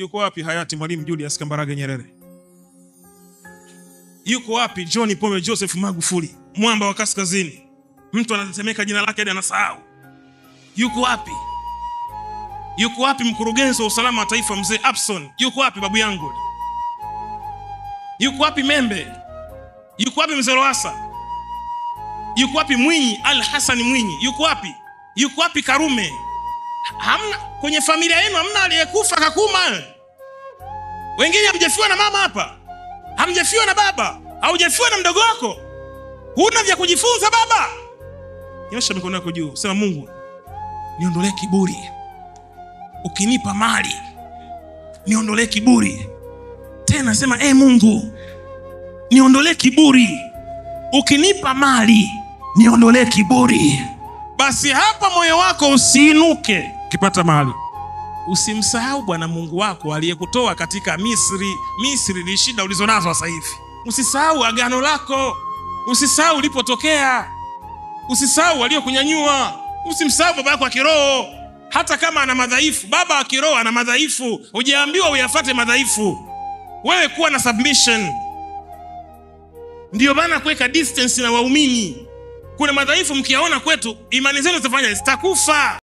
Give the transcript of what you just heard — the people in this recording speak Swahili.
Yuko wapi hayati Mwalimu Julius Kambarage Nyerere? Yuko wapi John Pombe Joseph Magufuli, mwamba wa kaskazini? Mtu anatetemeka jina lake hadi anasahau. Yuko wapi? Yuko wapi mkurugenzi wa usalama wa taifa mzee Abson? Yuko wapi babu yangu? Yuko wapi Membe? Yuko wapi mzee Lowassa? Yuko wapi Mwinyi, Al Hassan Mwinyi? Yuko wapi? Yuko wapi Karume? Hamna kwenye familia yenu, hamna aliyekufa Kakuma. Wengine hamjafiwa na mama hapa, hamjafiwa na baba, haujafiwa na mdogo wako. Huna vya kujifunza baba. Nyosha mikono yako juu, sema Mungu, niondolee kiburi. Ukinipa mali, niondolee kiburi. Tena sema Mungu, niondolee kiburi. Ukinipa mali, niondolee kiburi. Basi hapa moyo wako usiinuke ukipata mali. Usimsahau Bwana Mungu wako aliyekutoa katika Misri. Misri ni shida ulizonazo sasa hivi. Usisahau agano lako. Usisahau ulipotokea. Usisahau waliokunyanyua. Usimsahau baba yako wa kiroho. Hata kama ana madhaifu, baba wa kiroho ana madhaifu. Hujaambiwa uyafuate madhaifu. Wewe kuwa na submission. Ndio maana kuweka distance na waumini. Kuna madhaifu mkiyaona kwetu, imani zenu zitafanya zitakufa.